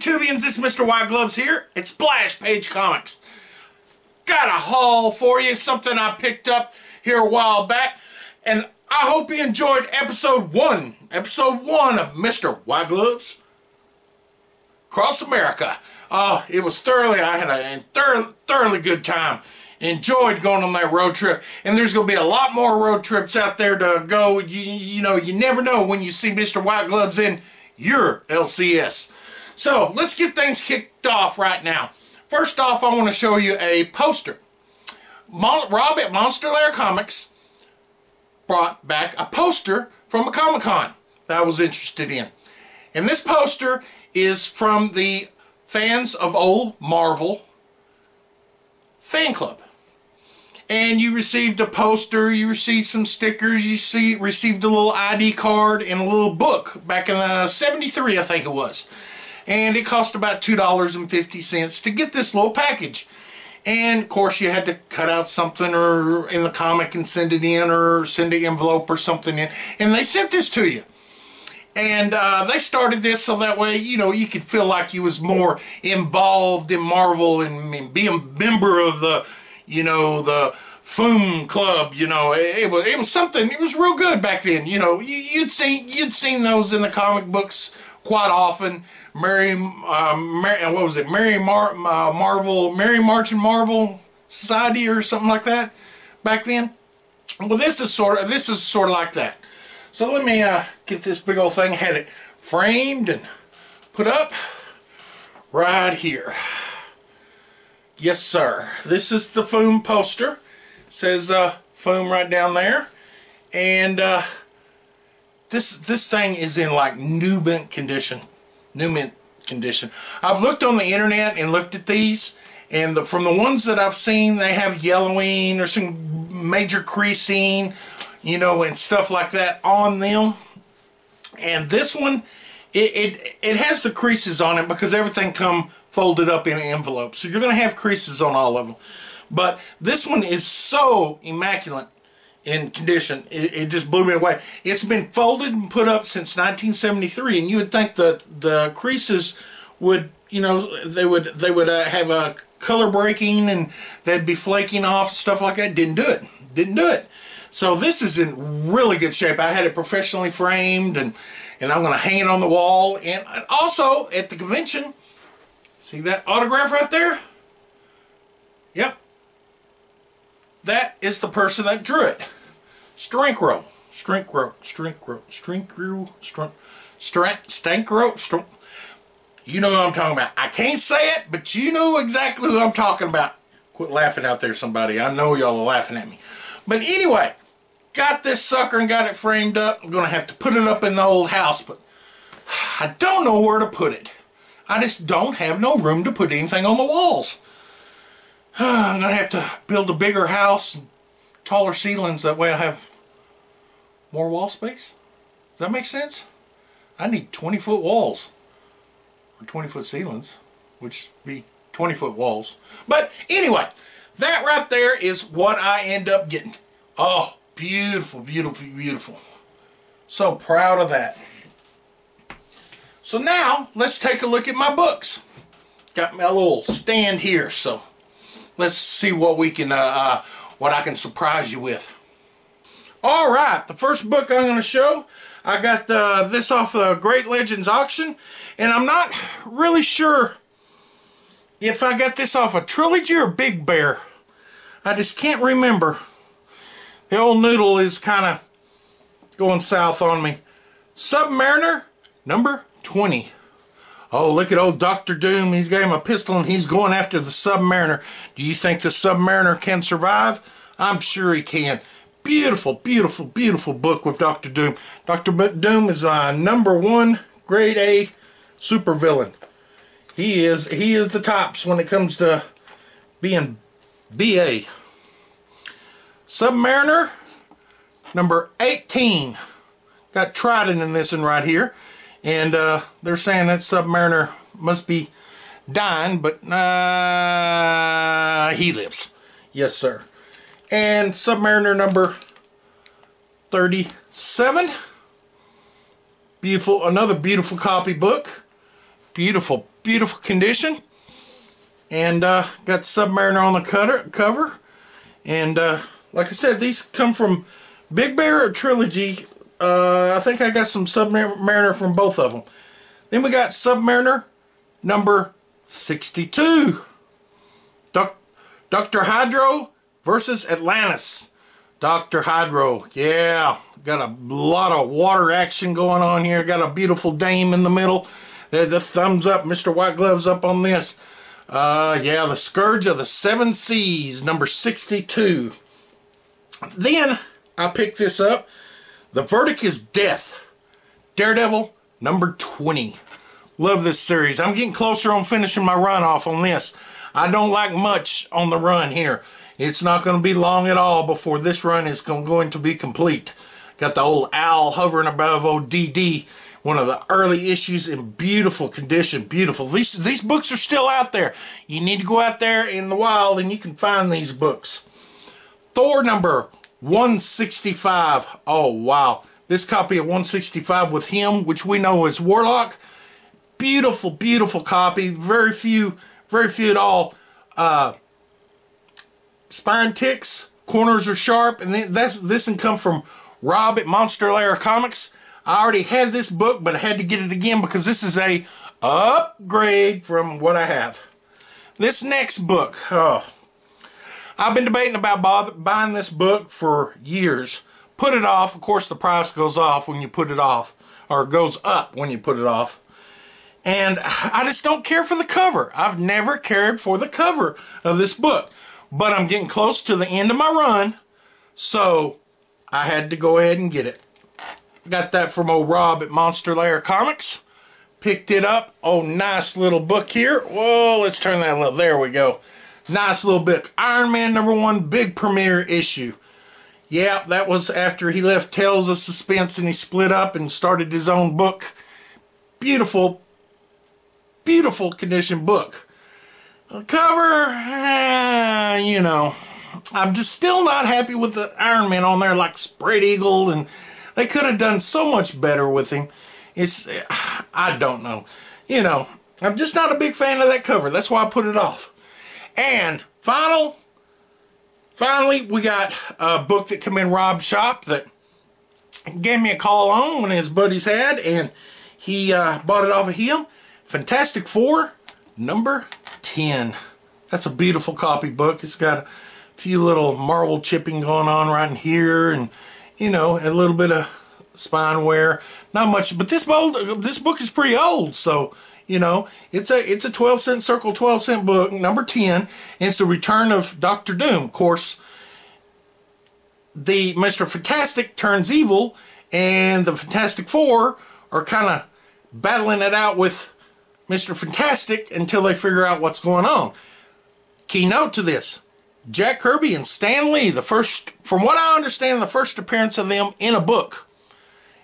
YouTubians, it's Mr. White Gloves here. It's Splash Page Comics. Got a haul for you, something I picked up here a while back, and I hope you enjoyed episode one of Mr. White Gloves Across America. It was I had a thoroughly good time. Enjoyed going on that road trip, and there's going to be a lot more road trips out there to go. You know, you never know when you see Mr. White Gloves in your LCS. So let's get things kicked off right now. First off, I want to show you a poster. Rob at Monster Lair Comics brought back a poster from a Comic-Con that I was interested in. And this poster is from the fans of old Marvel fan club. And you received a poster, you received some stickers, you received a little ID card and a little book back in '73, I think it was. And it cost about $2.50 to get this little package. And of course you had to cut out something or in the comic and send it in, or send an envelope or something in. And they sent this to you. And they started this so that way, you know, you could feel like you was more involved in Marvel and be a member of the, you know, the Foom Club. You know, it was something. It was real good back then. You know, you'd seen those in the comic books quite often. Mary Marching Marvel Society or something like that back then. Well, this is sort of like that. So let me get this big old thing. I had it framed and put up right here. Yes, sir. This is the Foom poster. It says Foom right down there. And this thing is in like new mint condition. I've looked on the internet and looked at these, and from the ones that I've seen, they have yellowing or some major creasing, you know, and stuff like that on them. And this one, it has the creases on it because everything come folded up in an envelope. So you're going to have creases on all of them. But this one is so immaculate in condition. It just blew me away. It's been folded and put up since 1973, and you would think that the creases would, you know, they would have a color breaking and they'd be flaking off, stuff like that. Didn't do it. So this is in really good shape. I had it professionally framed, and I'm going to hang it on the wall. And also at the convention, see that autograph right there? Yep. That is the person that drew it. Stankro. You know who I'm talking about. I can't say it, but you know exactly who I'm talking about. Quit laughing out there, somebody. I know y'all are laughing at me. But anyway, got this sucker and got it framed up. I'm going to have to put it up in the old house, but I don't know where to put it. I just don't have no room to put anything on the walls. I'm going to have to build a bigger house and taller ceilings. That way I have more wall space. Does that make sense? I need 20-foot walls. Or 20-foot ceilings, which would be 20-foot walls. But anyway, that right there is what I end up getting. Oh, beautiful, beautiful, beautiful. So proud of that. So now, let's take a look at my books. Got my little stand here, so let's see what we can, what I can surprise you with. All right, the first book I'm going to show, I got this off the Great Legends auction, and I'm not really sure if I got this off a Trilogy or Big Bear. I just can't remember. The old noodle is kind of going south on me. Submariner number 20. Oh, look at old Dr. Doom. He's got him a pistol and he's going after the Submariner. Do you think the Submariner can survive? I'm sure he can. Beautiful, beautiful, beautiful book with Dr. Doom. Dr. Doom is #1 grade A supervillain. He is the tops when it comes to being BA. Submariner number 18. Got Trident in this one right here. And they're saying that Submariner must be dying, but he lives. Yes, sir. And Submariner number 37. Beautiful, another beautiful copy book. Beautiful, beautiful condition. And got Submariner on the cover. And like I said, these come from Big Bear Trilogy. I think I got some Submariner from both of them. Then we got Submariner number 62. Dr. Hydro versus Atlantis. Dr. Hydro, yeah, got a lot of water action going on here. Got a beautiful dame in the middle. The thumbs up, Mr. White Gloves up on this. Yeah, the Scourge of the Seven Seas, number 62. Then I picked this up. The Verdict is Death. Daredevil, number 20. Love this series. I'm getting closer on finishing my run off on this. I don't like much on the run here. It's not going to be long at all before this run is going to be complete. Got the old owl hovering above ODD. One of the early issues in beautiful condition. Beautiful. These books are still out there. You need to go out there in the wild and you can find these books. Thor number 165. Oh, wow. This copy of 165 with him, which we know is Warlock. Beautiful, beautiful copy. Very few at all. Spine ticks. Corners are sharp. And this one come from Rob at Monster Lair Comics. I already had this book, but I had to get it again because this is a upgrade from what I have. This next book, I've been debating about buying this book for years. Put it off. Of course, the price goes off when you put it off, or goes up when you put it off. And I just don't care for the cover. I've never cared for the cover of this book. But I'm getting close to the end of my run, so I had to go ahead and get it. Got that from old Rob at Monster Lair Comics. Picked it up. Oh, nice little book here. Whoa, let's turn that a little. There we go. Nice little book. Iron Man #1 big premiere issue. Yeah, that was after he left Tales of Suspense and he split up and started his own book. Beautiful, beautiful condition book. The cover, you know, I'm just still not happy with the Iron Man on there like Spread Eagle, and they could have done so much better with him. I don't know. You know, I'm just not a big fan of that cover. That's why I put it off. And finally, we got a book that come in Rob's shop that gave me a call on when his buddies had, and he bought it off of him. Fantastic Four, number 10. That's a beautiful copy book. It's got a few little marble chipping going on right in here, and you know, a little bit of spine wear. Not much, but this book is pretty old, so you know, it's a 12-cent circle, 12-cent book, number 10, and it's the return of Dr. Doom. Of course, the Mr. Fantastic turns evil, and the Fantastic Four are kind of battling it out with Mr. Fantastic until they figure out what's going on. Keynote to this: Jack Kirby and Stan Lee, the first, from what I understand, the first appearance of them in a book.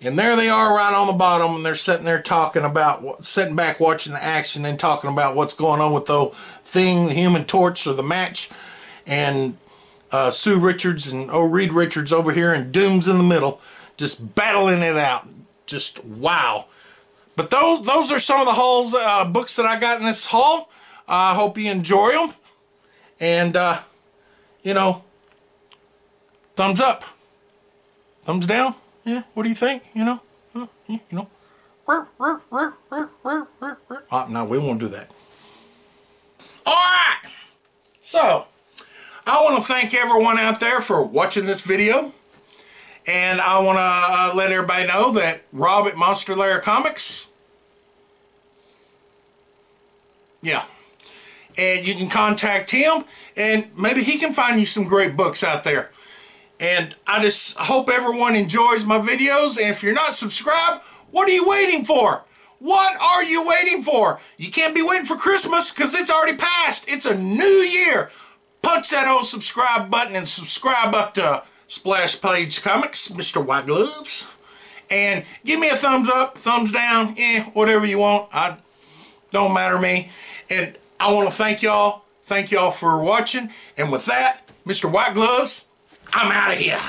And there they are right on the bottom, and they're sitting there talking about, sitting back watching the action and talking about what's going on with the thing, the Human Torch, or the match. And Sue Richards and Reed Richards over here, and Doom's in the middle, just battling it out. Just wow. But those are some of the hauls, books that I got in this haul. I hope you enjoy them. And, you know, thumbs up. Thumbs down. Yeah, what do you think? You know? You know? No, we won't do that. Alright! So, I want to thank everyone out there for watching this video. And I want to let everybody know that Rob at Monster Lair Comics, yeah, and you can contact him, and maybe he can find you some great books out there. And I just hope everyone enjoys my videos, and if you're not subscribed, what are you waiting for? What are you waiting for? You can't be waiting for Christmas because it's already passed. It's a new year. Punch that old subscribe button and subscribe up to Splash Page Comics, Mr. White Gloves. And give me a thumbs up, thumbs down, whatever you want. Don't matter to me. And I want to thank y'all. Thank y'all for watching. And with that, Mr. White Gloves, I'm out of here.